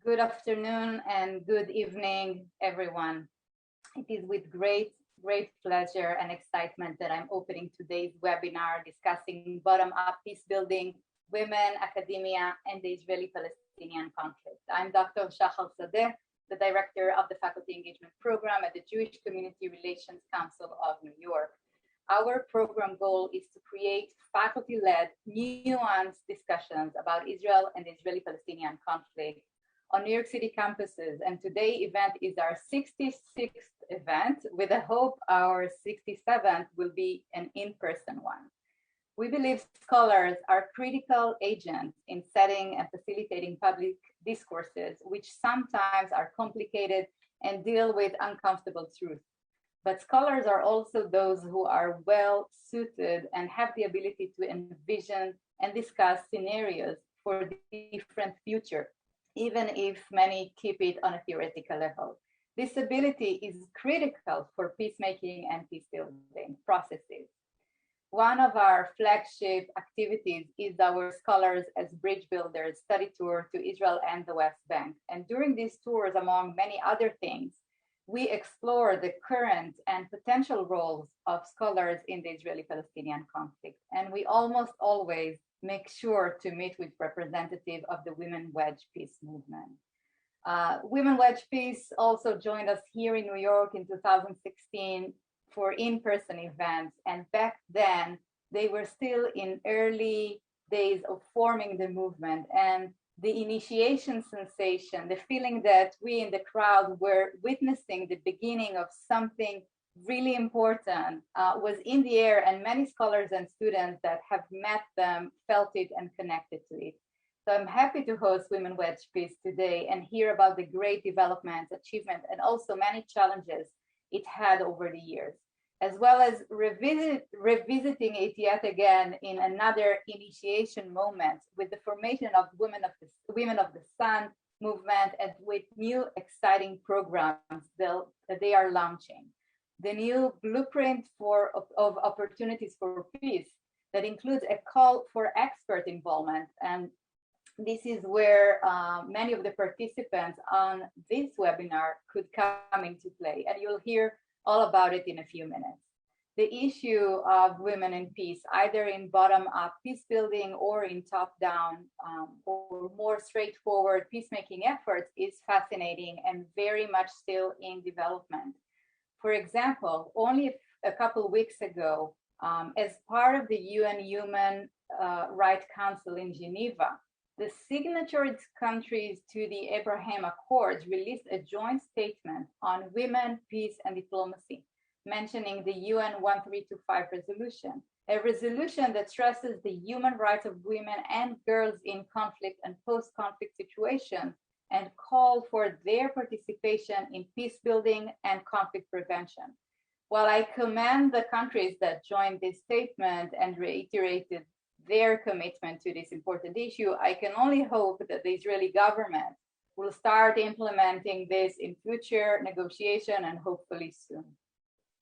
Good afternoon and good evening, everyone. It is with great pleasure and excitement that I'm opening today's webinar discussing bottom-up peace building, women, academia, and the Israeli-Palestinian conflict. I'm Dr. Shahar Sadeh, the director of the Faculty Engagement Program at the Jewish Community Relations Council of New York. Our program goal is to create faculty-led, nuanced discussions about Israel and the Israeli-Palestinian conflict on New York City campuses, and today's event is our 66th event, with the hope our 67th will be an in-person one. We believe scholars are critical agents in setting and facilitating public discourses, which sometimes are complicated and deal with uncomfortable truths. But scholars are also those who are well suited and have the ability to envision and discuss scenarios for different futures, even if many keep it on a theoretical level. This ability is critical for peacemaking and peacebuilding processes. One of our flagship activities is our Scholars as Bridge Builders study tour to Israel and the West Bank. And during these tours, among many other things, we explore the current and potential roles of scholars in the Israeli-Palestinian conflict. And we almost always make sure to meet with representatives of the Women Wedge Peace movement. Women Wedge Peace also joined us here in New York in 2016 for in-person events. And back then, they were still in early days of forming the movement. And the initiation sensation, the feeling that we in the crowd were witnessing the beginning of something really important was in the air, and many scholars and students that have met them felt it and connected to it. So I'm happy to host Women Wedge Peace today and hear about the great developments, achievements, and also many challenges it had over the years, as well as revisiting it yet again in another initiation moment with the formation of Women of the Sun movement, and with new exciting programs that they are launching. The new blueprint of opportunities for peace that includes a call for expert involvement. And this is where many of the participants on this webinar could come into play. And you'll hear all about it in a few minutes. The issue of women in peace, either in bottom-up peace building or in top-down or more straightforward peacemaking efforts, is fascinating and very much still in development. For example, only a couple of weeks ago, as part of the UN Human Rights Council in Geneva, the signatory countries to the Abraham Accords released a joint statement on women, peace, and diplomacy, mentioning the UN 1325 resolution, a resolution that stresses the human rights of women and girls in conflict and post-conflict situations, and call for their participation in peace building and conflict prevention. While I commend the countries that joined this statement and reiterated their commitment to this important issue, I can only hope that the Israeli government will start implementing this in future negotiation, and hopefully soon.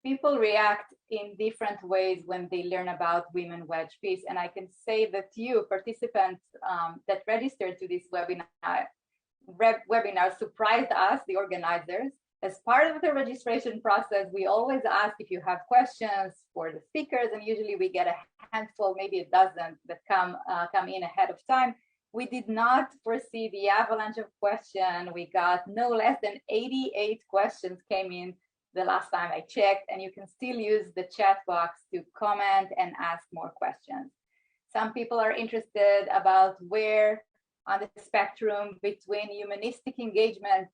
People react in different ways when they learn about Women Wedge Peace, and I can say that you participants that registered to this webinar surprised us, the organizers. As part of the registration process, we always ask if you have questions for the speakers, and usually we get a handful, maybe a dozen that come in ahead of time. We did not foresee the avalanche of questions. We got no less than 88 questions came in the last time I checked, and you can still use the chat box to comment and ask more questions. Some people are interested about where on the spectrum between humanistic engagement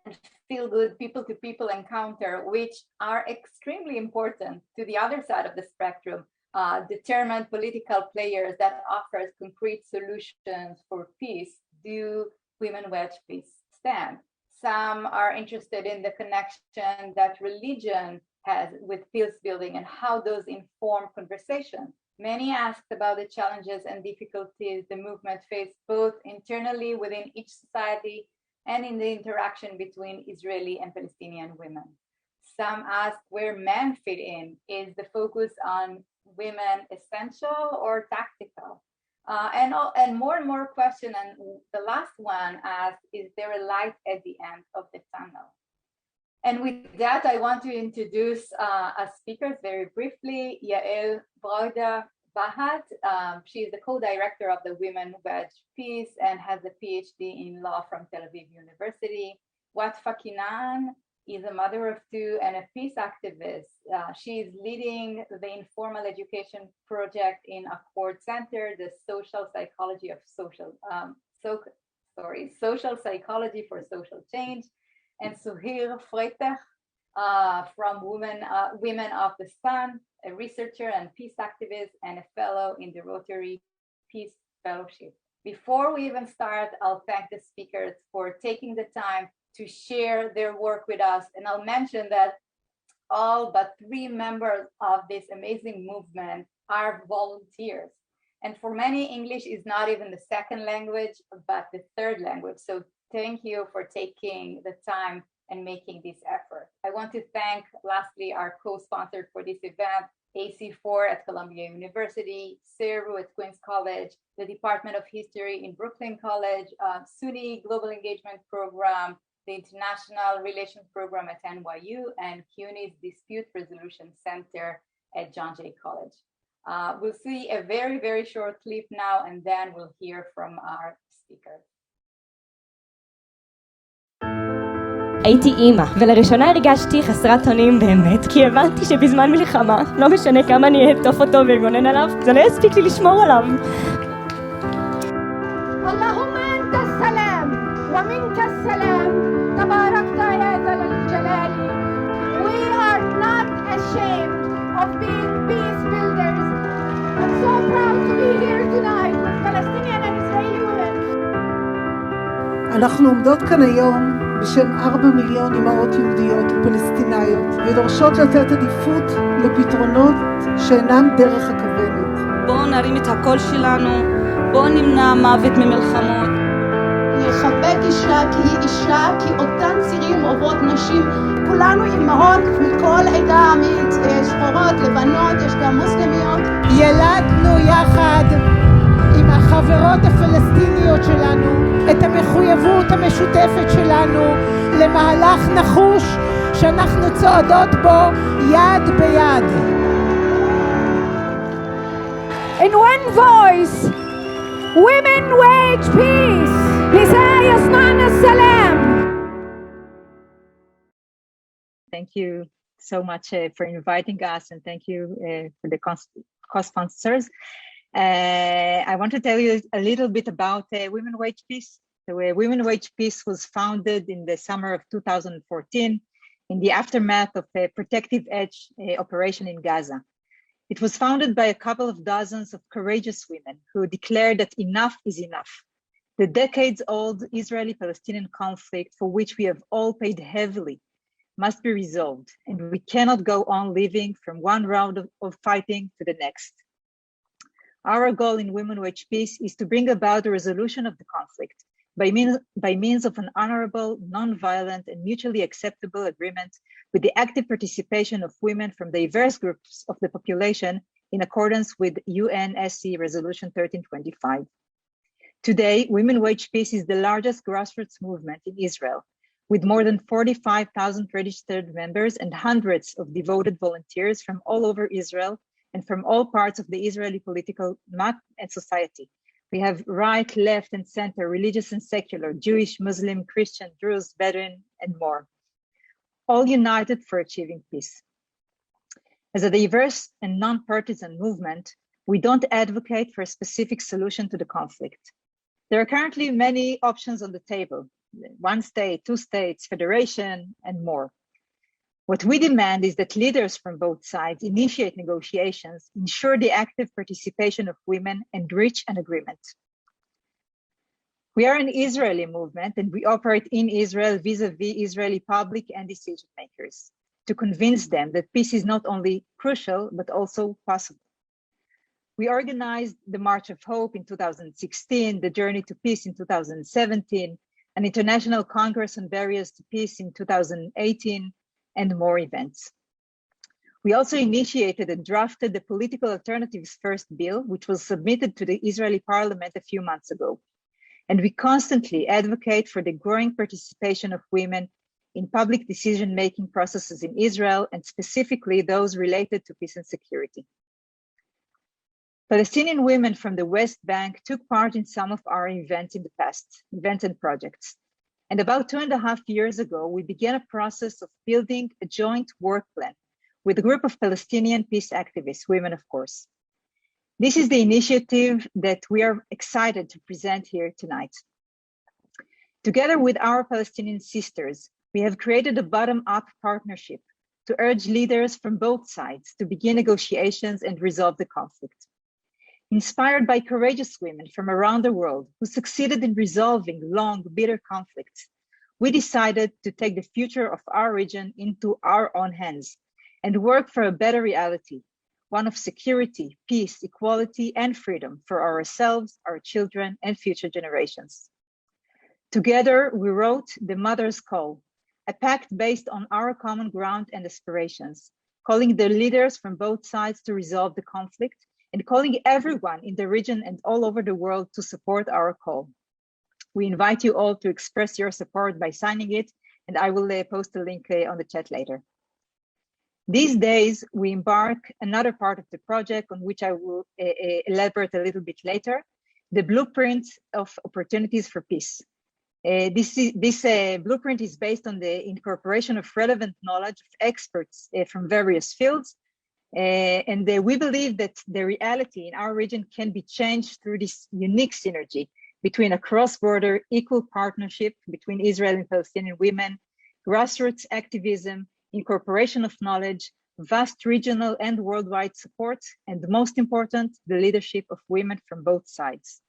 and feel-good people-to-people encounter, which are extremely important to the other side of the spectrum, determined political players that offers concrete solutions for peace, do Women Wedge Peace stand? Some are interested in the connection that religion has with peace building and how those inform conversation. Many asked about the challenges and difficulties the movement faced both internally within each society and in the interaction between Israeli and Palestinian women. Some asked where men fit in. Is the focus on women essential or tactical? And more question. And the last one asks, is there a light at the end of the tunnel? And with that, I want to introduce our speakers very briefly. Yael Braudo-Bahat. She is the co-director of the Women Wedge Peace and has a Ph.D. in law from Tel Aviv University. Watfa Kinaan is a mother of two and a peace activist. She is leading the informal education project in Achord Center, the social psychology for social change. And Suheir Freitekh from Women of the Sun, a researcher and peace activist and a fellow in the Rotary Peace Fellowship. Before we even start, I'll thank the speakers for taking the time to share their work with us. And I'll mention that all but 3 members of this amazing movement are volunteers. And for many, English is not even the second language, but the third language. So thank you for taking the time and making this effort. I want to thank, lastly, our co-sponsors for this event, AC4 at Columbia University, CERRU at Queens College, the Department of History in Brooklyn College, SUNY Global Engagement Program, the International Relations Program at NYU, and CUNY's Dispute Resolution Center at John Jay College. We'll see a very, very short clip now, and then we'll hear from our speakers. הייתי אימא, ולראשונה הרגשתי חסרת אונים באמת, כי הבנתי שבזמן מלחמה, לא משנה כמה אני אעטוף אותו ואגונן עליו, זה לא יספיק לי לשמור עליו. اللهم أنت السلام ومنك السلام تباركت يا ذا الجلال. We are not ashamed of being peace builders. I'm so proud to be here tonight with Palestinian and Israeli women. אנחנו עומדות כאן היום בשם 4 מיליון אימהות יהודיות ופלסטיניות ודורשות לתת עדיפות לפתרונות שאינם דרך הכוונת. בואו נרים את הקול שלנו, בואו נמנע מוות ממלחמות. לחבק אישה כי היא אישה, כי אותן צירים עוברות נשים. כולנו אימהות מכל עדה, משחורות, לבנות, יש גם מוסלמיות. ילדנו יחד עם החברות הפלסטיניות שלנו את המחויבות המשותפת שלנו למהלך נחוש שאנחנו צועדות בו יד ביד. In one voice, women wage peace. Nisa yasma'na salam. Thank you so much for inviting us, and thank you for the co-sponsors. I want to tell you a little bit about Women Wage Peace. The Women Wage Peace was founded in the summer of 2014 in the aftermath of a Protective Edge operation in Gaza. It was founded by a couple of dozens of courageous women who declared that enough is enough. The decades-old Israeli-Palestinian conflict, for which we have all paid heavily, must be resolved, and we cannot go on living from one round of fighting to the next. Our goal in Women Wage Peace is to bring about a resolution of the conflict by means of an honorable, non-violent, and mutually acceptable agreement with the active participation of women from diverse groups of the population in accordance with UNSC Resolution 1325. Today, Women Wage Peace is the largest grassroots movement in Israel, with more than 45,000 registered members and hundreds of devoted volunteers from all over Israel and from all parts of the Israeli political map and society. We have right, left, and center, religious and secular, Jewish, Muslim, Christian, Druze, Bedouin, and more, all united for achieving peace. As a diverse and non-partisan movement, we don't advocate for a specific solution to the conflict. There are currently many options on the table: 1 state, 2 states, federation, and more. What we demand is that leaders from both sides initiate negotiations, ensure the active participation of women, and reach an agreement. We are an Israeli movement, and we operate in Israel vis-a-vis Israeli public and decision makers to convince them that peace is not only crucial, but also possible. We organized the March of Hope in 2016, the Journey to Peace in 2017, an International Congress on Barriers to Peace in 2018, and more events. We also initiated and drafted the Political Alternatives First bill, which was submitted to the Israeli parliament a few months ago. And we constantly advocate for the growing participation of women in public decision-making processes in Israel, and specifically those related to peace and security. Palestinian women from the West Bank took part in some of our events in the past, events and projects. And about 2.5 years ago, we began a process of building a joint work plan with a group of Palestinian peace activists, women of course. This is the initiative that we are excited to present here tonight. Together with our Palestinian sisters, we have created a bottom-up partnership to urge leaders from both sides to begin negotiations and resolve the conflict. Inspired by courageous women from around the world who succeeded in resolving long, bitter conflicts, we decided to take the future of our region into our own hands and work for a better reality, one of security, peace, equality, and freedom for ourselves, our children, and future generations. Together, we wrote The Mother's Call, a pact based on our common ground and aspirations, calling the leaders from both sides to resolve the conflict and calling everyone in the region and all over the world to support our call. We invite you all to express your support by signing it, and I will post a link on the chat later. These days, we embark another part of the project on which I will elaborate a little bit later, the blueprint of opportunities for peace. This blueprint is based on the incorporation of relevant knowledge of experts from various fields. And we believe that the reality in our region can be changed through this unique synergy between a cross-border equal partnership between Israeli and Palestinian women, grassroots activism, incorporation of knowledge, vast regional and worldwide support, and most important, the leadership of women from both sides.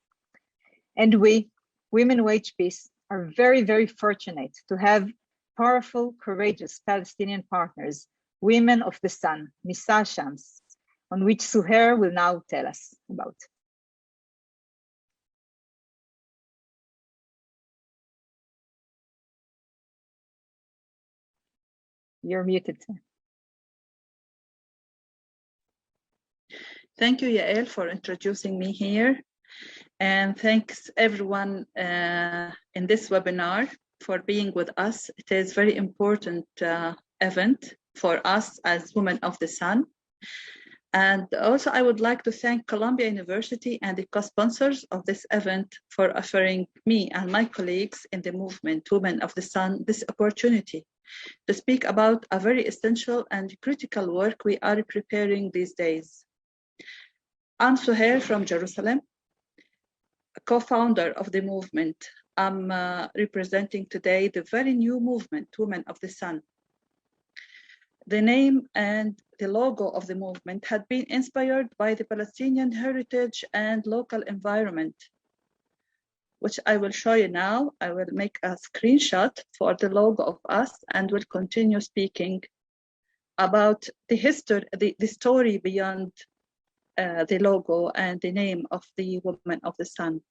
And we, Women Wage Peace, are very, very fortunate to have powerful, courageous Palestinian partners, Women of the Sun, Nisa Shams, on which Suheir will now tell us about. You're muted. Thank you, Yael, for introducing me here. And thanks everyone in this webinar for being with us. It is a very important event for us as Women of the Sun. And also I would like to thank Columbia University and the co-sponsors of this event for offering me and my colleagues in the movement Women of the Sun this opportunity to speak about a very essential and critical work we are preparing these days. I'm Suheir from Jerusalem, a co-founder of the movement. I'm representing today the very new movement, Women of the Sun. The name and the logo of the movement had been inspired by the Palestinian heritage and local environment, which I will show you now. I will make a screenshot for the logo of us and will continue speaking about the history, the story beyond the logo and the name of the Women of the Sun.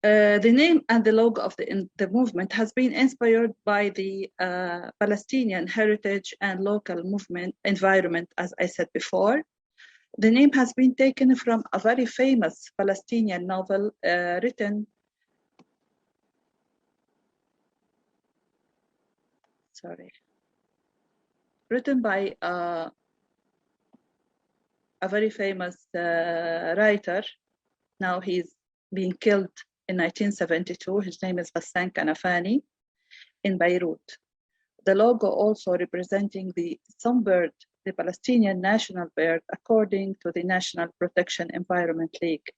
The name and the logo of the movement has been inspired by the Palestinian heritage and local movement environment, as I said before. The name has been taken from a very famous Palestinian novel written by a very famous writer. Now he's being killed in 1972. His name is Ghassan Kanafani in Beirut. The logo also representing the songbird, the Palestinian national bird, according to the National Protection Environment League.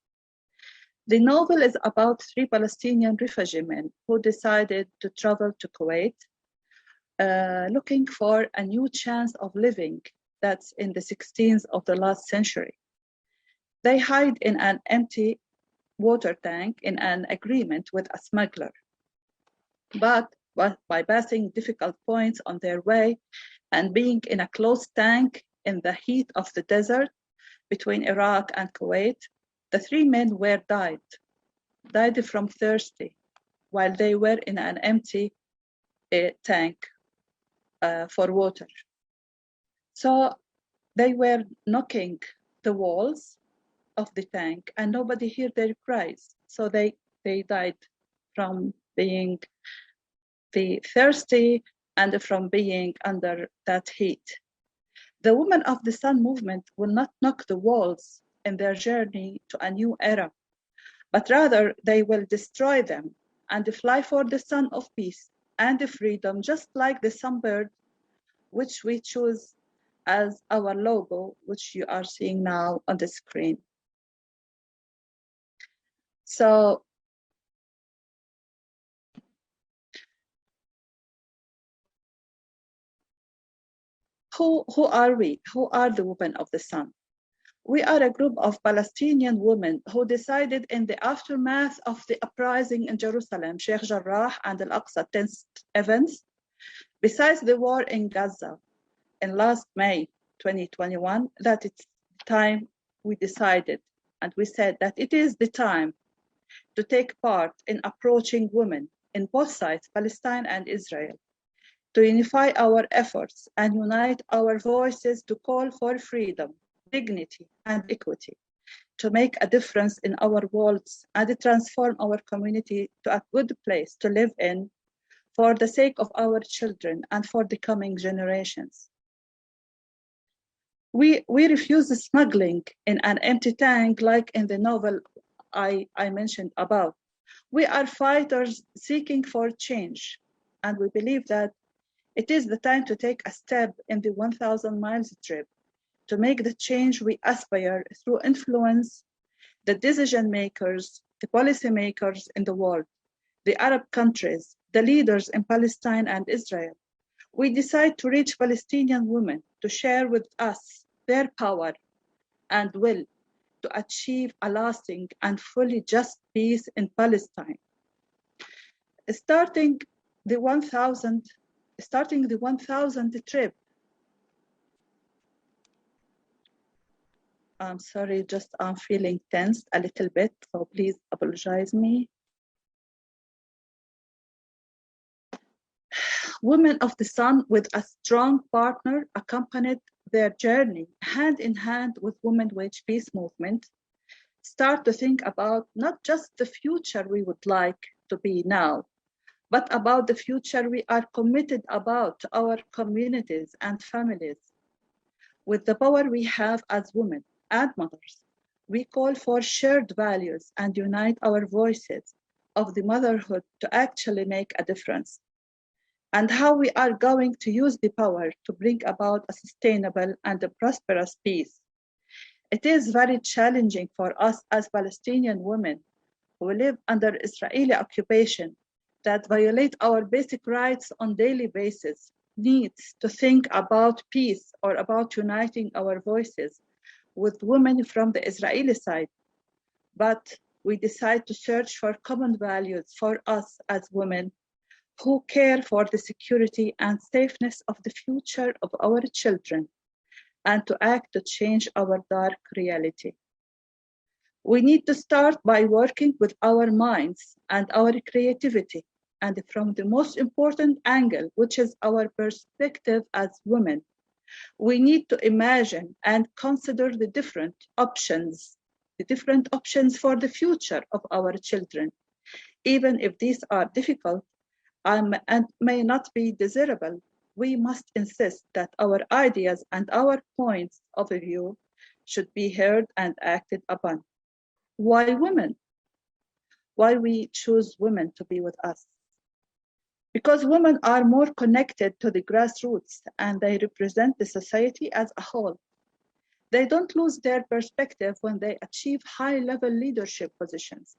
The novel is about 3 Palestinian refugee men who decided to travel to Kuwait, looking for a new chance of living that's in the 16th of the last century. They hide in an empty water tank in an agreement with a smuggler. But by passing difficult points on their way and being in a closed tank in the heat of the desert between Iraq and Kuwait, the 3 men were died from thirsty while they were in an empty tank for water. So they were knocking the walls of the tank and nobody heard their cries. So they died from being thirsty and from being under that heat. The Women of the Sun movement will not knock the walls in their journey to a new era, but rather they will destroy them and fly for the sun of peace and freedom, just like the sunbird, which we choose as our logo, which you are seeing now on the screen. So who are we? Who are the Women of the Sun? We are a group of Palestinian women who decided in the aftermath of the uprising in Jerusalem, Sheikh Jarrah and Al-Aqsa tense events, besides the war in Gaza in last May 2021, that it's time we decided and we said that it is the time to take part in approaching women in both sides, Palestine and Israel, to unify our efforts and unite our voices to call for freedom, dignity, and equity, to make a difference in our worlds and transform our community to a good place to live in for the sake of our children and for the coming generations. We refuse smuggling in an empty tank like in the novel I mentioned above. We are fighters seeking for change, and we believe that it is the time to take a step in the 1,000 miles trip to make the change we aspire through influence the decision makers, the policy makers in the world, the Arab countries, the leaders in Palestine and Israel. We decide to reach Palestinian women to share with us their power and will to achieve a lasting and fully just peace in Palestine. Starting the 1,000th trip. I'm sorry, just I'm feeling tense a little bit, so please apologize me. Women of the Sun with a strong partner accompanied their journey hand in hand with Women Wage Peace movement, start to think about not just the future we would like to be now, but about the future we are committed about to our communities and families. With the power we have as women and mothers, we call for shared values and unite our voices of the motherhood to actually make a difference, and how we are going to use the power to bring about a sustainable and a prosperous peace. It is very challenging for us as Palestinian women who live under Israeli occupation that violate our basic rights on a daily basis, needs to think about peace or about uniting our voices with women from the Israeli side. But we decide to search for common values for us as women who care for the security and safeness of the future of our children and to act to change our dark reality. We need to start by working with our minds and our creativity, and from the most important angle, which is our perspective as women. We need to imagine and consider the different options for the future of our children, even if these are difficult and may not be desirable. We must insist that our ideas and our points of view should be heard and acted upon. Why women? Why we choose women to be with us? Because women are more connected to the grassroots and they represent the society as a whole. They don't lose their perspective when they achieve high-level leadership positions.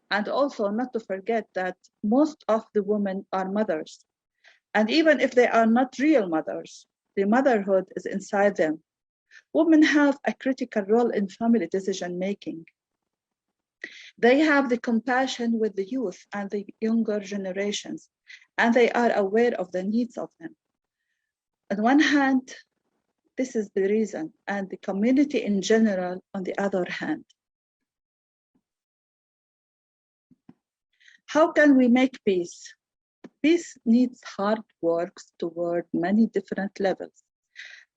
And also not to forget that most of the women are mothers. And even if they are not real mothers, the motherhood is inside them. Women have a critical role in family decision-making. They have the compassion with the youth and the younger generations, and they are aware of the needs of them. On one hand, this is the reason, and the community in general, on the other hand. How can we make peace? Peace needs hard work toward many different levels.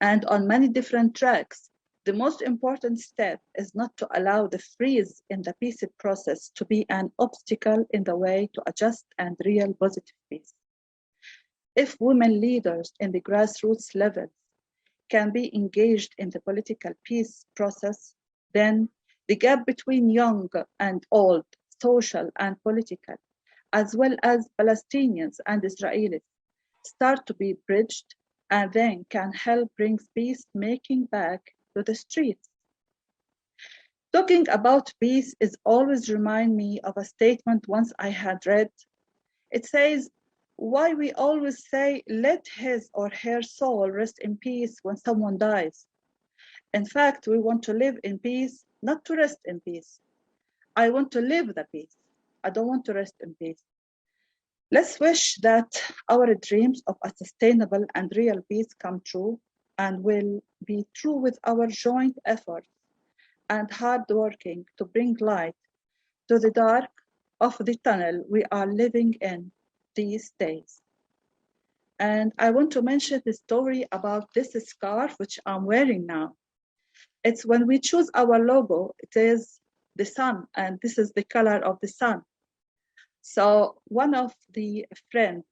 and on many different tracks. The most important step is not to allow the freeze in the peace process to be an obstacle in the way to a just and real positive peace. If women leaders in the grassroots levels can be engaged in the political peace process, then the gap between young and old, social and political, as well as Palestinians and Israelis, start to be bridged and then can help bring peacemaking back to the streets. Talking about peace is always remind me of a statement once I had read. It says, why we always say, let his or her soul rest in peace when someone dies. In fact, we want to live in peace, not to rest in peace. I want to live the peace. I don't want to rest in peace. Let's wish that our dreams of a sustainable and real peace come true and will be true with our joint efforts and hard working to bring light to the dark of the tunnel we are living in these days. And I want to mention the story about this scarf, which I'm wearing now. It's when we choose our logo, it is the sun, and this is the color of the sun. So one of the friends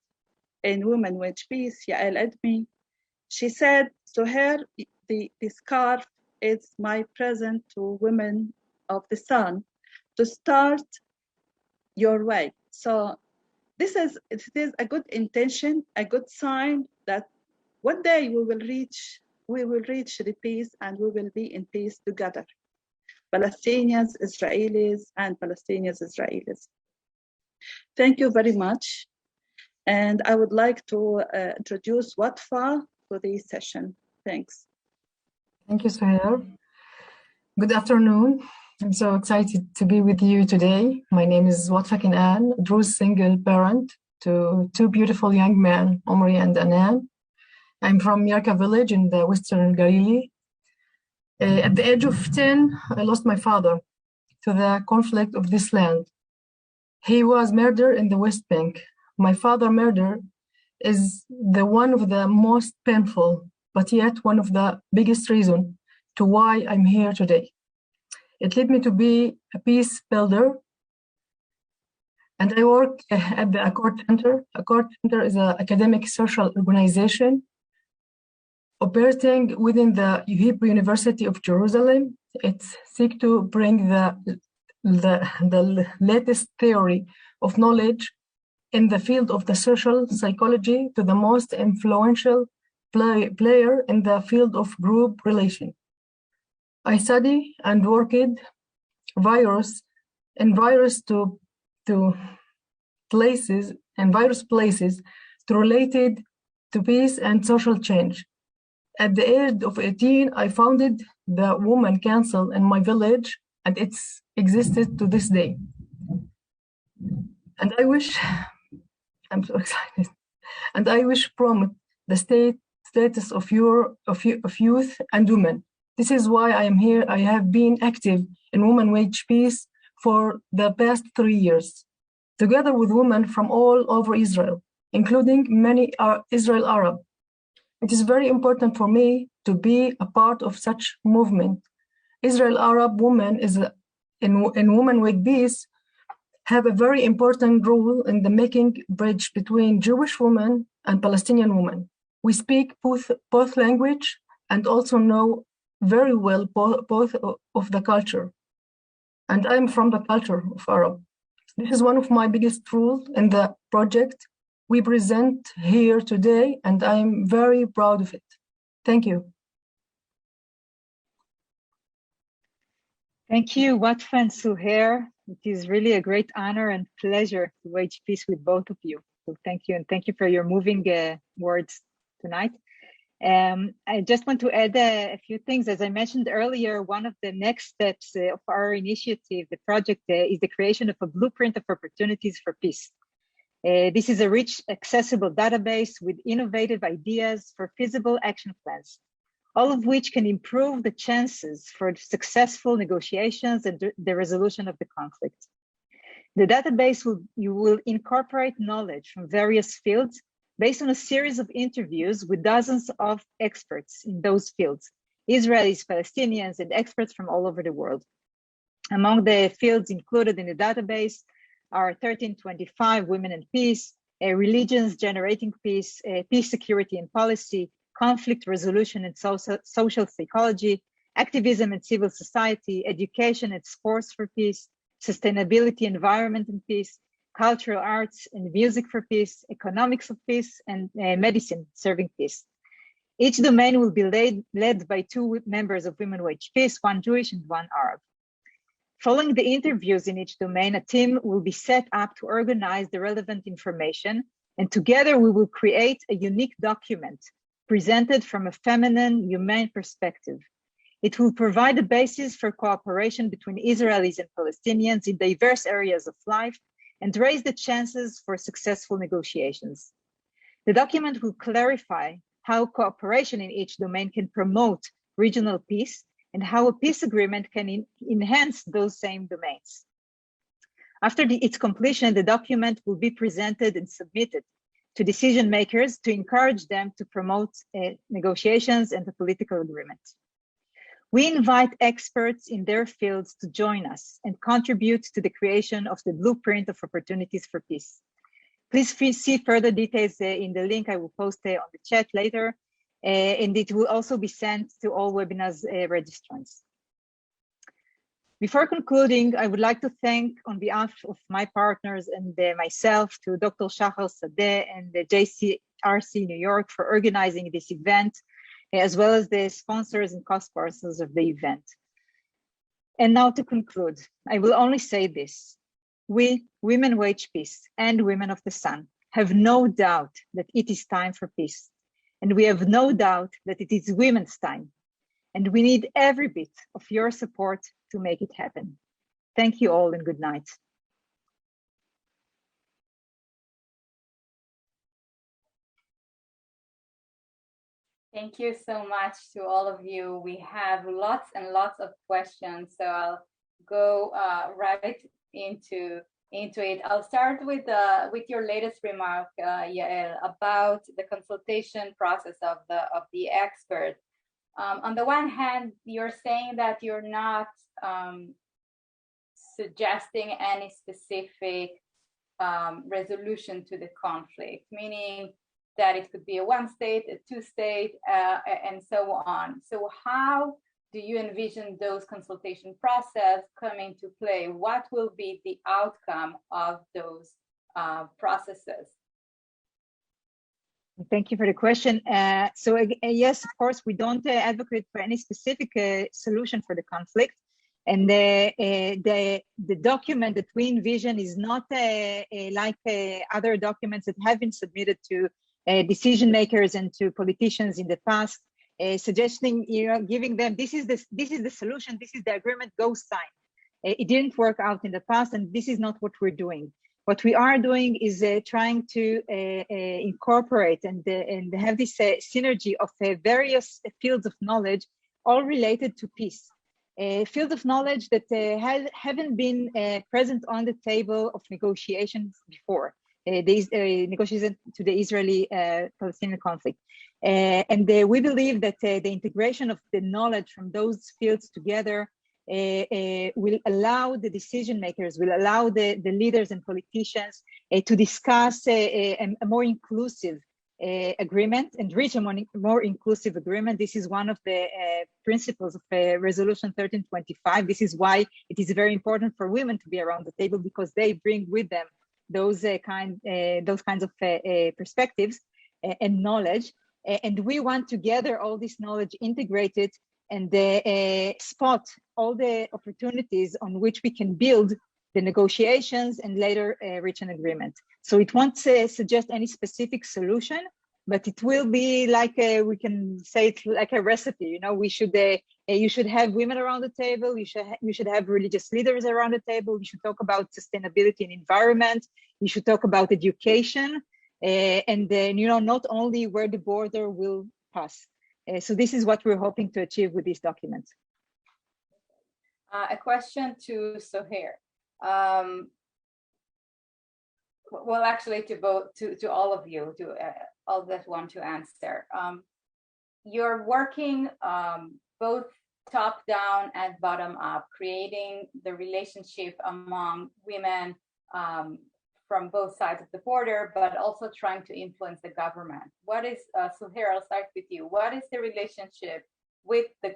in Women Wage Peace, Yael Edmi, she said, Suheir, the scarf is my present to women of the sun to start your way. So it is a good intention, a good sign that one day we will reach the peace and we will be in peace together. Palestinians, Israelis, and Palestinians, Israelis. Thank you very much. And I would like to introduce Watfa for this session. Thanks. Thank you, Suheir. Good afternoon. I'm so excited to be with you today. My name is Watfa Kinaan, a Druze single parent to two beautiful young men, Omri and Anan. I'm from Yarka village in the Western Galilee. At the age of 10, I lost my father to the conflict of this land. He was murdered in the West Bank. My father's murder is the one of the most painful, but yet one of the biggest reasons to why I'm here today. It led me to be a peace builder, and I work at the Achord Center. Achord Center is an academic social organization operating within the Hebrew University of Jerusalem. It seeks to bring the latest theory of knowledge in the field of the social psychology to the most influential player in the field of group relation. I study and worked virus places related to peace and social change. At the age of 18, I founded the Women Council in my village, and it's existed to this day. And I'm so excited. And I wish promote the status of youth and women. This is why I am here. I have been active in Women Wage Peace for the past 3 years, together with women from all over Israel, including many Israel Arab. It is very important for me to be a part of such movement. Israel Arab women in Women Wage Peace have a very important role in the making bridge between Jewish women and Palestinian women. We speak both language and also know very well both of the culture. And I'm from the culture of Arab. This is one of my biggest roles in the project we present here today, and I'm very proud of it. Thank you. Thank you, Watfa and Suheir. It is really a great honor and pleasure to wage peace with both of you. So thank you, and thank you for your moving words tonight. I just want to add a few things. As I mentioned earlier, one of the next steps of our initiative, the project, is the creation of a blueprint of opportunities for peace. This is a rich, accessible database with innovative ideas for feasible action plans, all of which can improve the chances for successful negotiations and the resolution of the conflict. The database will incorporate knowledge from various fields based on a series of interviews with dozens of experts in those fields, Israelis, Palestinians, and experts from all over the world. Among the fields included in the database are 1325, Women and Peace, Religions Generating Peace, Peace, Security and Policy, Conflict Resolution and Social Psychology, Activism and Civil Society, Education and Sports for Peace, Sustainability, Environment and Peace, Cultural Arts and Music for Peace, Economics of Peace, and Medicine Serving Peace. Each domain will be led by two members of Women Wage Peace, one Jewish and one Arab. Following the interviews in each domain, a team will be set up to organize the relevant information, and together we will create a unique document presented from a feminine, humane perspective. It will provide a basis for cooperation between Israelis and Palestinians in diverse areas of life and raise the chances for successful negotiations. The document will clarify how cooperation in each domain can promote regional peace and how a peace agreement can enhance those same domains. After its completion, the document will be presented and submitted to decision makers to encourage them to promote negotiations and a political agreement. We invite experts in their fields to join us and contribute to the creation of the blueprint of opportunities for peace. Please see further details in the link I will post on the chat later, and it will also be sent to all webinars registrants. Before concluding, I would like to thank on behalf of my partners and myself to Dr. Shahar, Sadeh, and the JCRC New York for organizing this event, as well as the sponsors and co-sponsors of the event. And now to conclude, I will only say this. We, Women Wage Peace and Women of the Sun, have no doubt that it is time for peace. And we have no doubt that it is women's time. And we need every bit of your support to make it happen. Thank you all and good night. Thank you so much to all of you. We have lots and lots of questions, so I'll go right into it. I'll start with your latest remark, Yael, about the consultation process of the expert. On the one hand, you're saying that you're not suggesting any specific resolution to the conflict, meaning that it could be a one state, a two state, and so on. So how do you envision those consultation process come into play? What will be the outcome of those processes? Thank you for the question. So yes, of course, we don't advocate for any specific solution for the conflict. And the document that we envision is not like other documents that have been submitted to decision makers and to politicians in the past, suggesting, giving them, this is the solution, this is the agreement, go sign. It didn't work out in the past, and this is not what we're doing. What we are doing is trying to incorporate and have this synergy of various fields of knowledge, all related to peace. Fields of knowledge that haven't been present on the table of negotiations before, the negotiations to the Israeli-Palestinian conflict. And we believe that the integration of the knowledge from those fields together will allow the decision makers, will allow the leaders and politicians to discuss a more inclusive agreement and reach a more inclusive agreement. This is one of the principles of Resolution 1325. This is why it is very important for women to be around the table, because they bring with them those kinds of perspectives and knowledge. And we want to gather all this knowledge, integrate it, and spot all the opportunities on which we can build the negotiations and later reach an agreement. So it won't suggest any specific solution, but it will be like we can say it like a recipe. We should you should have women around the table. You should have religious leaders around the table. You should talk about sustainability and environment. You should talk about education, and then not only where the border will pass. So this is what we're hoping to achieve with this document. A question to Suheir. well, actually, to all of you, to all that want to answer. You're working both top down and bottom up, creating the relationship among women from both sides of the border, but also trying to influence the government. What is, Suheir, I'll start with you. What is the relationship with the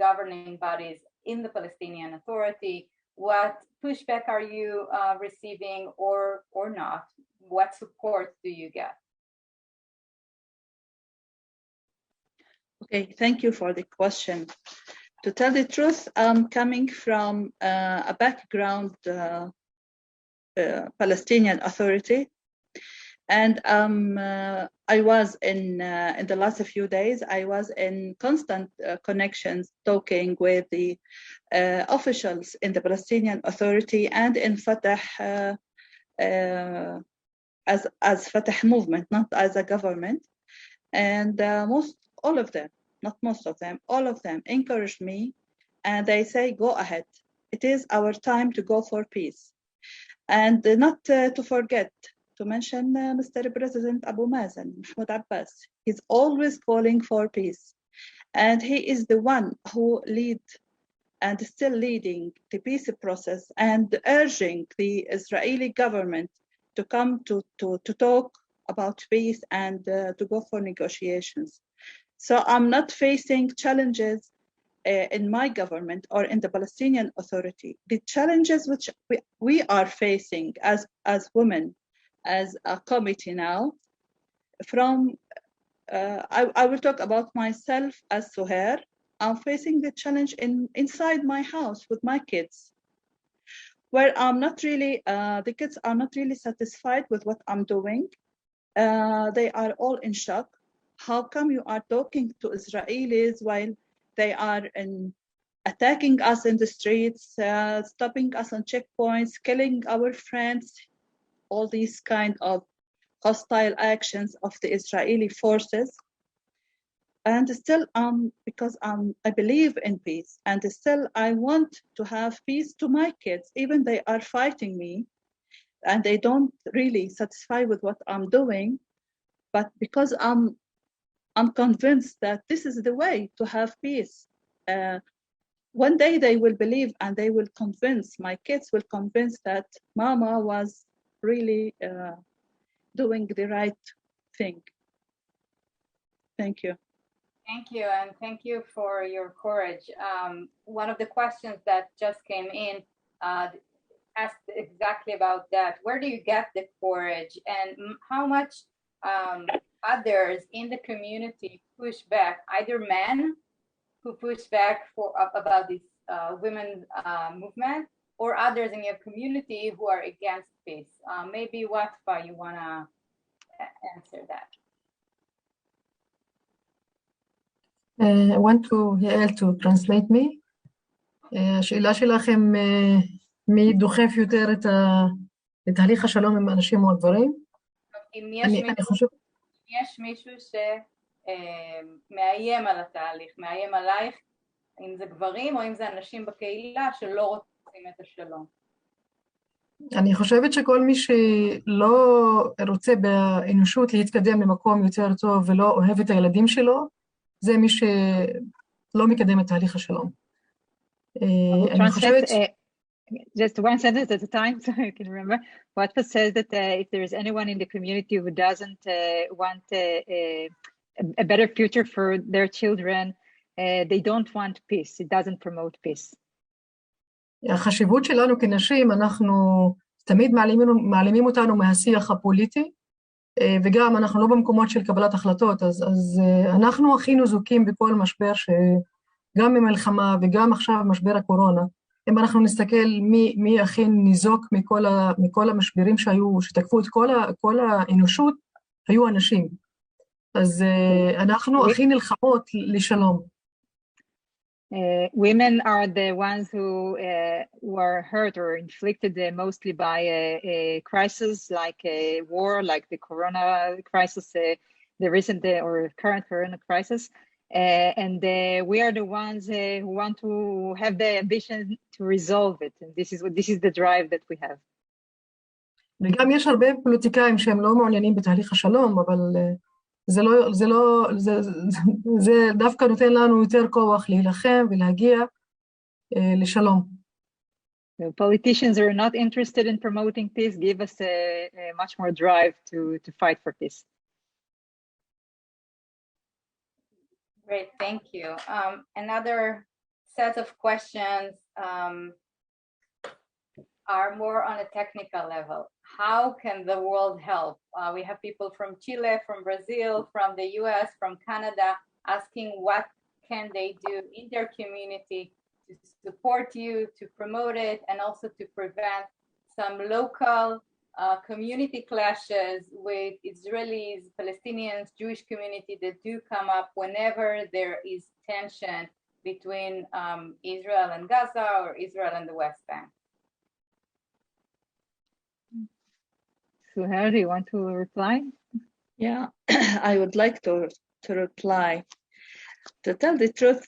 governing bodies in the Palestinian Authority? What pushback are you receiving or not? What support do you get? Okay, thank you for the question. To tell the truth, I'm coming from a background Palestinian Authority, and I was in the last few days, I was in constant connections, talking with the officials in the Palestinian Authority and in Fatah as Fatah movement, not as a government, and all of them, not most of them, all of them encouraged me, and they say, go ahead. It is our time to go for peace. And not to forget to mention Mr. President Abu Mazen, Mahmoud Abbas. He's always calling for peace. And he is the one who lead and still leading the peace process and urging the Israeli government to come to talk about peace and to go for negotiations. So I'm not facing challenges in my government or in the Palestinian Authority. The challenges which we are facing as women, as a committee now, from I will talk about myself as Suheir. I'm facing the challenge inside my house with my kids, where I'm not really, the kids are not really satisfied with what I'm doing. They are all in shock. How come you are talking to Israelis while they are attacking us in the streets, stopping us on checkpoints, killing our friends, all these kind of hostile actions of the Israeli forces? And still, because I believe in peace, and still I want to have peace to my kids, even they are fighting me, and they don't really satisfy with what I'm doing, but because I'm convinced that this is the way to have peace. One day they will believe, and they will convince, my kids will convince that Mama was really doing the right thing. Thank you. Thank you, and thank you for your courage. One of the questions that just came in asked exactly about that. Where do you get the courage, and how much others in the community push back, either men who push back about this women movement, or others in your community who are against peace? Maybe Watfa, you want to answer that? I want Yael to translate me. השאלה שלכם, מי דוחף יותר את תהליך השלום עם אנשים או הגברים? אם יש מישהו שמאיים על התהליך, מאיים עלייך, אם זה גברים או אם זה אנשים בקהילה שלא רוצים את השלום. אני חושבת שכל מי שלא רוצה באנושות להתקדם למקום יותר טוב ולא אוהב את הילדים שלו, זה מי שלא מקדם את תהליך השלום. אני חושבת... Just one sentence at a time, so I can remember. Watfa says that if there is anyone in the community who doesn't want a better future for their children, they don't want peace. It doesn't promote peace. החשיבות שלנו כנשים, אנחנו תמיד מעלימים אותנו מהשיח הפוליטי, וגם אנחנו לא במקומות של קבלת החלטות, אז אנחנו הכי נזוקים בכל משבר, שגם במלחמה וגם עכשיו משבר הקורונה. אם אנחנו נסתכל מי הכי ניזוק מכל המשברים שתקפו את כל האנושות, היו אנשים. אז אנחנו הכי נלחמות לשלום. Women are the ones who were hurt or inflicted mostly by a crisis like a war, like the corona crisis, the recent or current corona crisis. And we are the ones who want to have the ambition to resolve it. And this is the drive that we have. וגם יש הרבה פוליטיקאים שהם לא מעוניינים בתהליך השלום, אבל זה דווקא נותן לנו יותר כוח להילחם ולהגיע לשלום. The politicians who are not interested in promoting peace give us a much more drive to fight for peace. Great, thank you. Another set of questions are more on a technical level. How can the world help? We have people from Chile, from Brazil, from the US, from Canada, asking what can they do in their community to support you, to promote it, and also to prevent some local community clashes with Israelis, Palestinians, Jewish community that do come up whenever there is tension between Israel and Gaza or Israel and the West Bank. Suheir, do you want to reply? Yeah, I would like to reply. To tell the truth,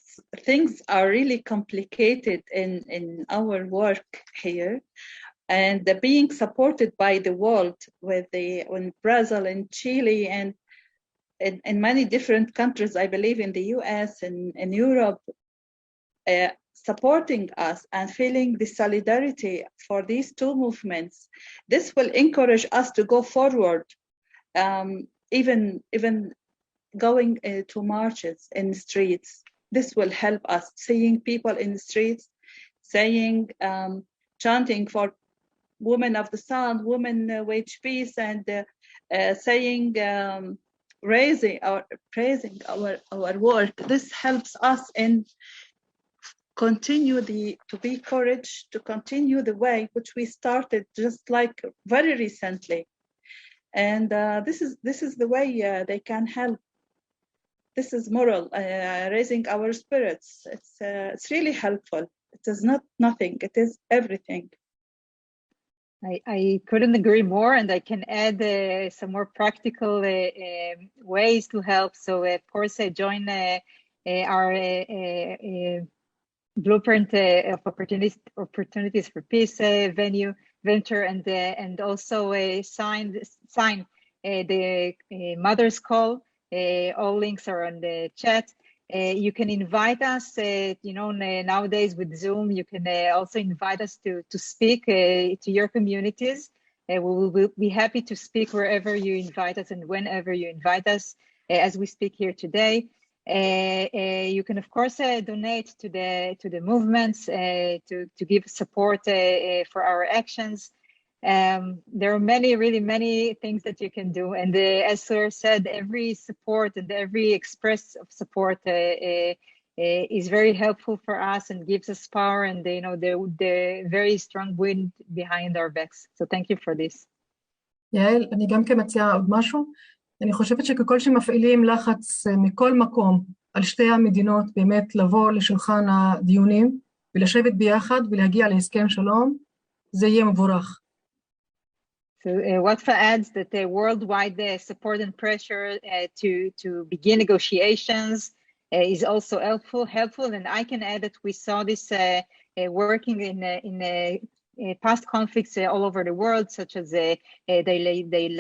things are really complicated in our work here, and being supported by the world in Brazil and Chile and in many different countries, I believe in the US and in Europe, supporting us and feeling the solidarity for these two movements. This will encourage us to go forward, even going to marches in the streets. This will help us, seeing people in the streets, saying, chanting for women of the sun, women wage peace, and saying, praising our work. This helps us in to be courage, to continue the way which we started just like very recently. And this is the way they can help. This is moral, raising our spirits. It's really helpful. It is not nothing, it is everything. I couldn't agree more, and I can add some more practical ways to help. So of course, join our blueprint of opportunities for peace venture, and also sign the Mother's Call. All links are on the chat. You can invite us, nowadays with Zoom, you can also invite us to speak to your communities. We will be happy to speak wherever you invite us and whenever you invite us, as we speak here today. You can of course donate to the movements to give support for our actions. There are really many things that you can do, and as Suheir said, every support and every express of support is very helpful for us and gives us power and the very strong wind behind our backs. So thank you for this. יעל, אני גם כן מציעה עוד משהו. אני חושבת שככל שמפעילים לחץ מכל מקום על שתי המדינות באמת לבוא לשולחן הדיונים ולשבת ביחד ולהגיע להסכם שלום, זה יהיה מבורך. So Watfa adds that the worldwide support and pressure to begin negotiations is also helpful, and I can add that we saw this working in past conflicts all over the world, such as the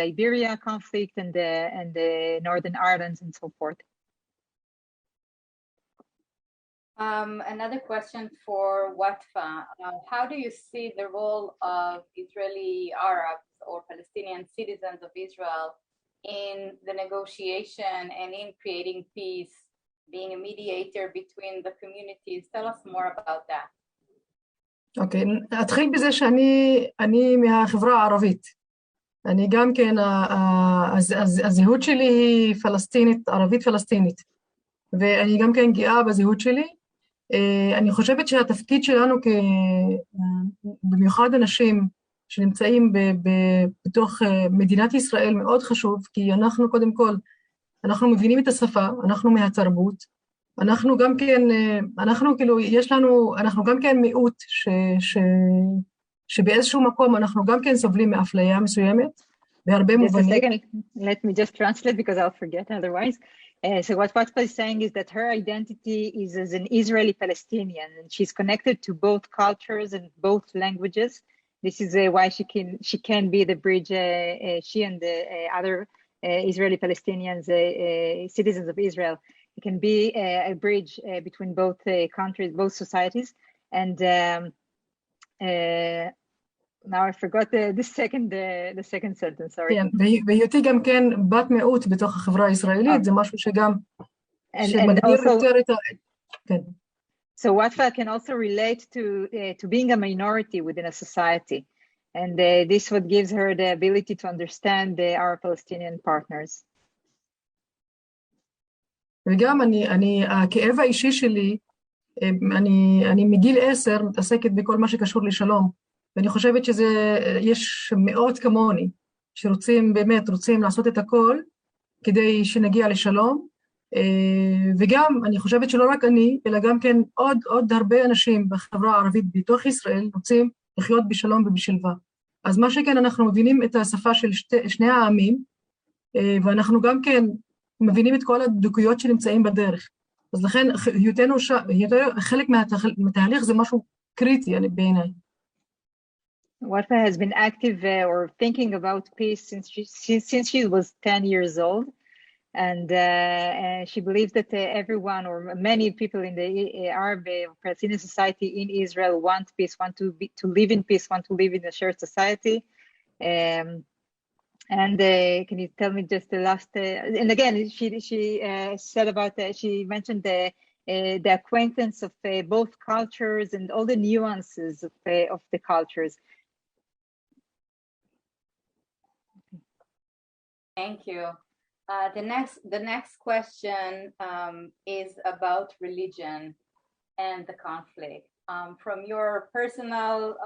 Liberia conflict and the Northern Ireland and so forth. Another question for Watfa. How do you see the role of Israeli Arabs or Palestinian citizens of Israel in the negotiation and in creating peace, being a mediator between the communities? Tell us more about that. אוקיי, אתחיל בזה שאני מהחברה הערבית. אני גם כן, הזהות שלי היא פלסטינית, ערבית פלסטינית. ואני גם כן גאה בזהות שלי. אני חושבת שהתפקיד שלנו, במיוחד אנשים שנמצאים בתוך מדינת ישראל, מאוד חשוב, כי אנחנו קודם כל, אנחנו מבינים את השפה, אנחנו מהתרבות, אנחנו גם כן, אנחנו גם כן מיעוט שבאיזשהו מקום אנחנו גם כן סובלים מאפליה מסוימת, בהרבה מובנים. Let me just translate because I'll forget otherwise. So what Watfa is saying is that her identity is as an Israeli-Palestinian, and she's connected to both cultures and both languages. This is why she can be the bridge. She and the other Israeli-Palestinians, citizens of Israel, it can be a bridge between both countries, both societies. And now I forgot the second sentence, sorry. כן, והיותי גם כן בת מיעוט בתוך החברה הישראלית, זה משהו שגם שמגדיר יותר את ה... כן. So Watfa can also relate to being a minority within a society. And this what gives her the ability to understand our Palestinian partners. וגם הכאב האישי שלי, אני מגיל 10 מתעסקת בכל מה שקשור לשלום. ואני חושבת יש מאות כמוני שרוצים לעשות את הכל כדי שנגיע לשלום. וגם אני חושבת שלא רק אני, אלא גם כן עוד הרבה אנשים בחברה הערבית בתוך ישראל רוצים לחיות בשלום ובשלווה. אז מה שכן, אנחנו מבינים את השפה של שני העמים, ואנחנו גם כן מבינים את כל הדקויות שנמצאים בדרך. אז לכן, חלק מהתהליך זה משהו קריטי בעיניי. Watfa has been active or thinking about peace since she was 10 years old. And she believes that everyone or many people in the Arab Palestinian society in Israel want peace, want to live in peace, want to live in a shared society. And can you tell me just the last? And again, she said about she mentioned the acquaintance of both cultures and all the nuances of the cultures. Thank you. The next question is about religion and the conflict. From your personal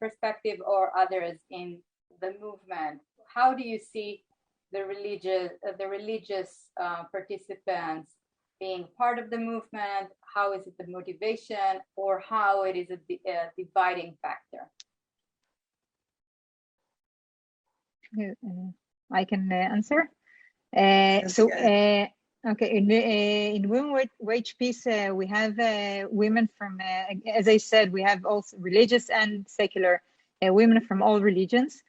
perspective or others in the movement, how do you see the religious participants being part of the movement? How is it the motivation, or how it is a dividing factor? I can answer. Okay, in Women Wage Peace, we have women from, as I said, we have also religious and secular women from all religions.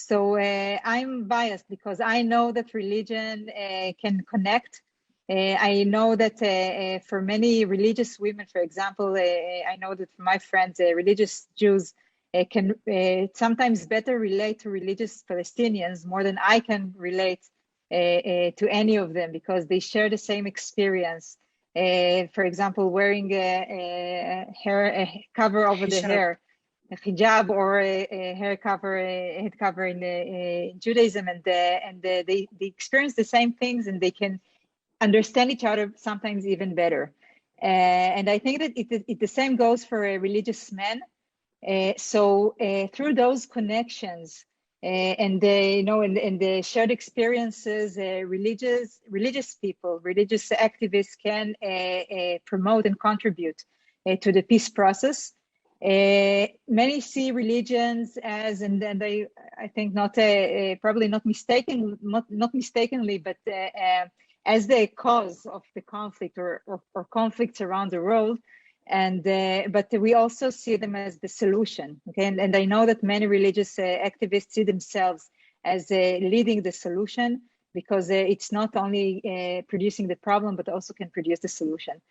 So I'm biased because I know that religion can connect. I know that for many religious women, for example, I know that for my friends, religious Jews can sometimes better relate to religious Palestinians more than I can relate to any of them, because they share the same experience. For example, wearing a cover over the hair, a hijab, or a head cover in Judaism, and they experience the same things, and they can understand each other sometimes even better. And I think that the same goes for religious men. So through those connections and the shared experiences, religious people, religious activists can promote and contribute to the peace process. Many see religions as, and I think not probably not mistakenly, but as the cause of the conflict or conflicts around the world. And but we also see them as the solution. Okay, and I know that many religious activists see themselves as leading the solution, because it's not only producing the problem, but also can produce the solution.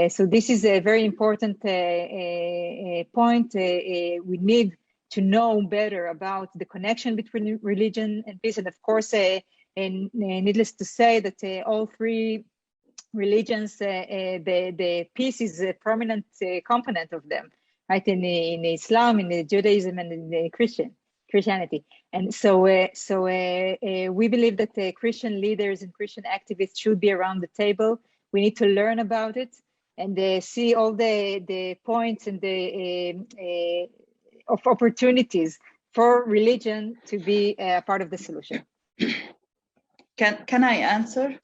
So this is a very important point. We need to know better about the connection between religion and peace, and of course, and needless to say that all three religions, the peace is a prominent component of them, right? In Islam, in Judaism, and in Christianity. And so we believe that Christian leaders and Christian activists should be around the table. We need to learn about it and see all the points and the of opportunities for religion to be a part of the solution. Can I answer?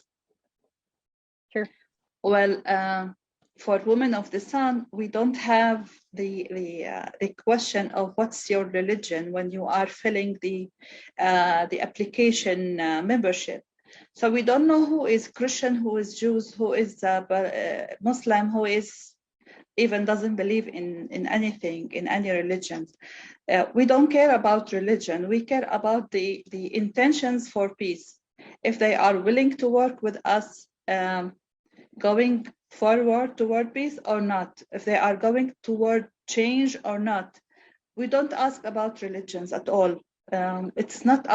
Sure. Well, for Women of the Sun, we don't have the question of what's your religion when you are filling the application membership. So we don't know who is Christian, who is Jews, who is Muslim, who is even doesn't believe in anything, in any religions. We don't care about religion. We care about the intentions for peace. If they are willing to work with us, going forward toward peace or not, if they are going toward change or not. We don't ask about religions at all. It is not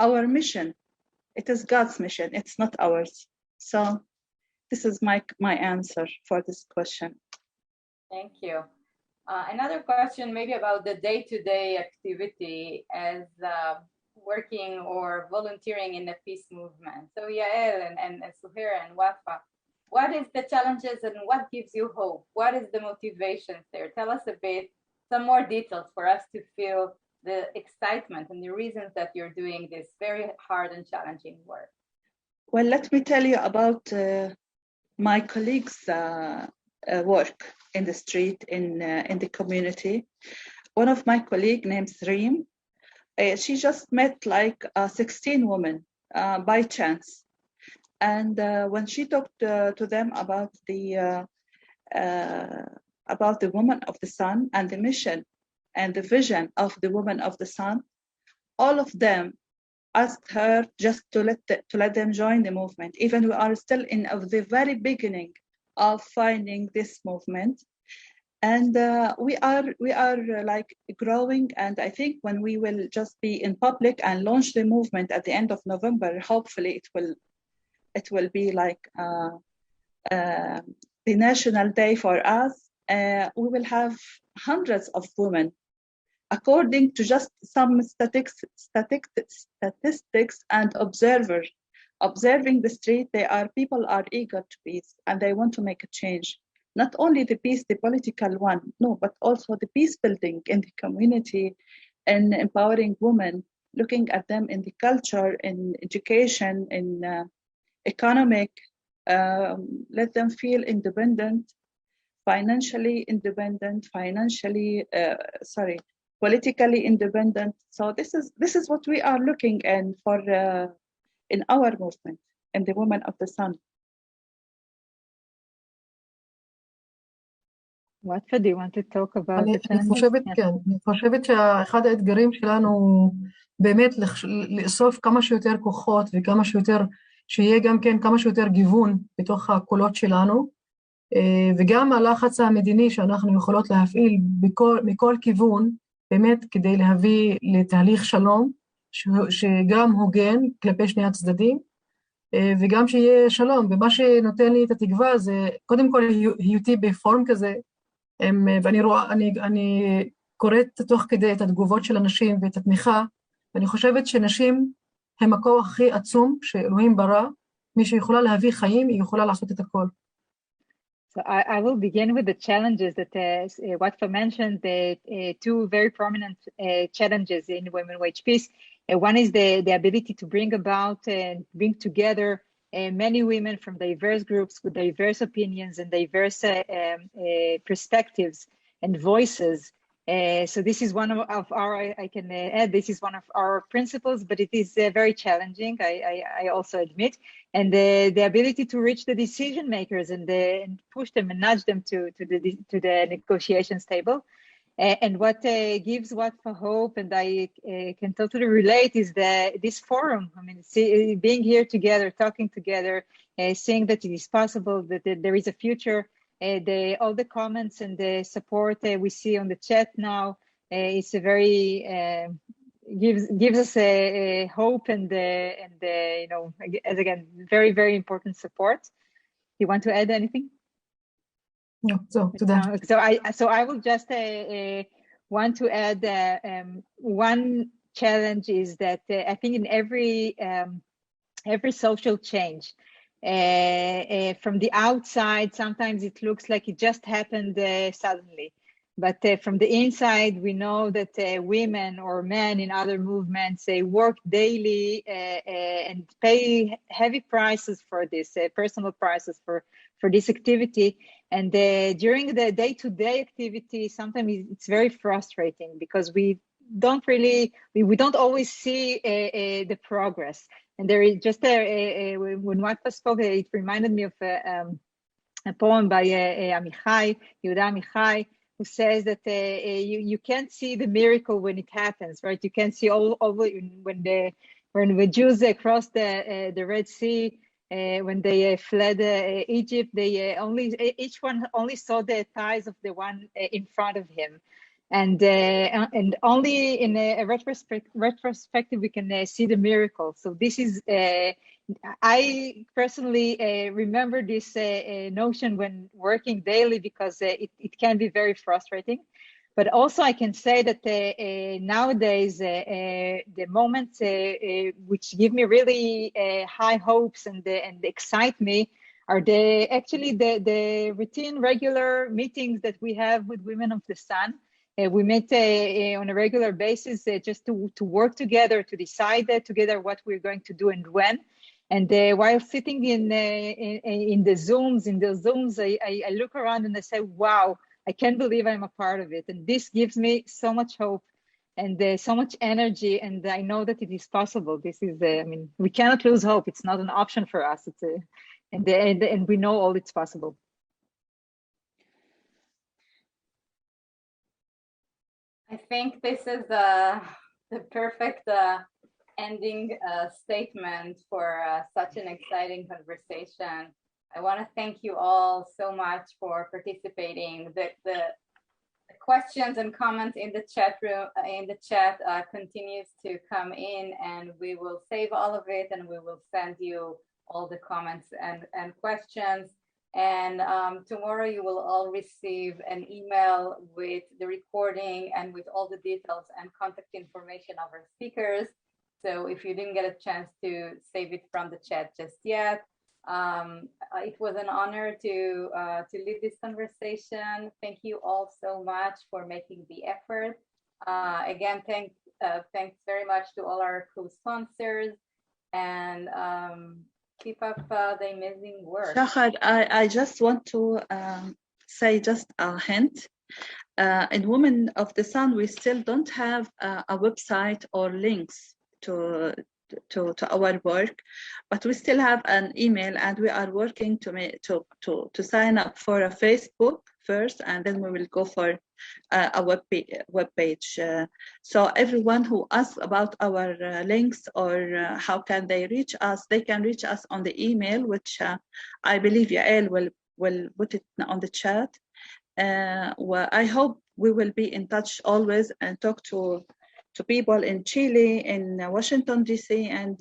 our mission. It is God's mission. It's not ours. So this is my answer for this question. Thank you. Another question maybe about the day-to-day activity as working or volunteering in the peace movement. So Yael and Suheir and Watfa, what is the challenges and what gives you hope? What is the motivations there? Tell us a bit, some more details for us to feel the excitement and the reasons that you're doing this very hard and challenging work. Well, let me tell you about my colleagues' work in the street, in the community. One of my colleagues named Reem, she just met like 16 women by chance. And when she talked to them about the Woman of the Sun and the mission and the vision of the Woman of the Sun, all of them asked her just to let them join the movement. Even we are still in the very beginning of finding this movement. And we are like growing, and I think when we will just be in public and launch the movement at the end of November, hopefully it will be like the national day for us. We will have hundreds of women. According to just some statistics and observing the street, people are eager to peace and they want to make a change. Not only the peace, the political one, no, but also the peace building in the community and empowering women, looking at them in the culture, in education, in economic, let them feel independent, financially independent, politically independent. So this is what we are looking in for in our movement, in the Women of the Sun. Watfa, do you want to talk about the אני חושבת שאחד האתגרים שלנו הוא באמת לאסוף כמה שיותר כוחות וכמה שיותר, שיהיה גם כן כמה שיותר גיוון בתוך הקולות שלנו, וגם הלחץ המדיני שאנחנו יכולות להפעיל מכל כיוון, באמת כדי להביא לתהליך שלום, שגם הוגן כלפי שני הצדדים, וגם שיהיה שלום. ומה שנותן לי את התקווה זה קודם כל היותי בפורום כזה, ואני קוראת תוך כדי את התגובות של אנשים ואת התמיכה, ואני חושבת שנשים הם הכוח הכי עצום שאלוהים ברא, מי שיכולה להביא חיים, היא יכולה לעשות את הכל. So I will begin with the challenges that Watfa mentioned, the two very prominent challenges in Women Wage Peace. One is the ability to bring about and bring together many women from diverse groups with diverse opinions and diverse perspectives and voices. So this is one of our, I can add, this is one of our principles, but it is very challenging, I also admit. And the ability to reach the decision makers and push them and nudge them to the negotiations table. And what gives Watfa hope, and I can totally relate, is this forum. I mean, being here together, talking together, seeing that it is possible, that there is a future. All the comments and the support we see on the chat now is a very gives us a hope and you know, as again, very, very important support. You want to add anything? No, so to that. So I will just want to add one challenge is that I think in every social change, from the outside, sometimes it looks like it just happened suddenly. But from the inside, we know that women or men in other movements, they work daily and pay heavy prices for this, personal prices for this activity. And during the day-to-day activity, sometimes it's very frustrating because we don't always see the progress. And there is just when Watfa spoke, it reminded me of a poem by Yehuda Amichai, who says that you can't see the miracle when it happens, right? You can't see all over when the Jews crossed the Red Sea, when they fled Egypt. They each one only saw the thighs of the one in front of him, and only in a retrospective we can see the miracle. So this is. I personally remember this notion when working daily, because it can be very frustrating. But also I can say that nowadays the moments which give me really high hopes and excite me are the routine regular meetings that we have with Women of the Sun. We meet on a regular basis just to work together, to decide together what we're going to do and when. And while sitting in the Zooms, I look around and I say, wow, I can't believe I'm a part of it. And this gives me so much hope and so much energy. And I know that it is possible. This is, I mean, we cannot lose hope. It's not an option for us. It's and we know all it's possible. I think this is the perfect ending statement for such an exciting conversation. I want to thank you all so much for participating. The questions and comments in the chat room, continues to come in, and we will save all of it, and we will send you all the comments and questions. And tomorrow you will all receive an email with the recording and with all the details and contact information of our speakers. So if you didn't get a chance to save it from the chat just yet, it was an honor to lead this conversation. Thank you all so much for making the effort. Again, thanks very much to all our co-sponsors, and keep up the amazing work. Shahar, I just want to say just a hint. In Women of the Sun, we still don't have a website or links to our work, but we still have an email, and we are working to sign up for a Facebook first, and then we will go for a web page. So everyone who asks about our links or how can they reach us, they can reach us on the email, which I believe Yael will put it on the chat. Well, I hope we will be in touch always and talk to people in Chile, in Washington, D.C., and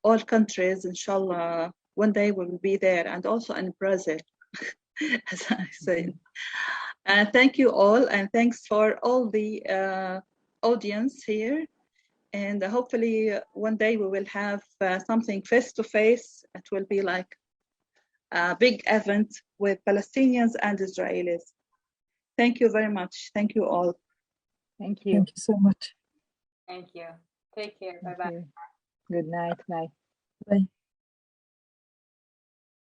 all countries. Inshallah, one day we will be there, and also in Brazil, as I said. Thank you all, and thanks for all the audience here. And hopefully one day we will have something face-to-face. It will be like a big event with Palestinians and Israelis. Thank you very much. Thank you all. Thank you. Thank you so much. Thank you. Take care. Bye-bye. Good night. Bye. Bye.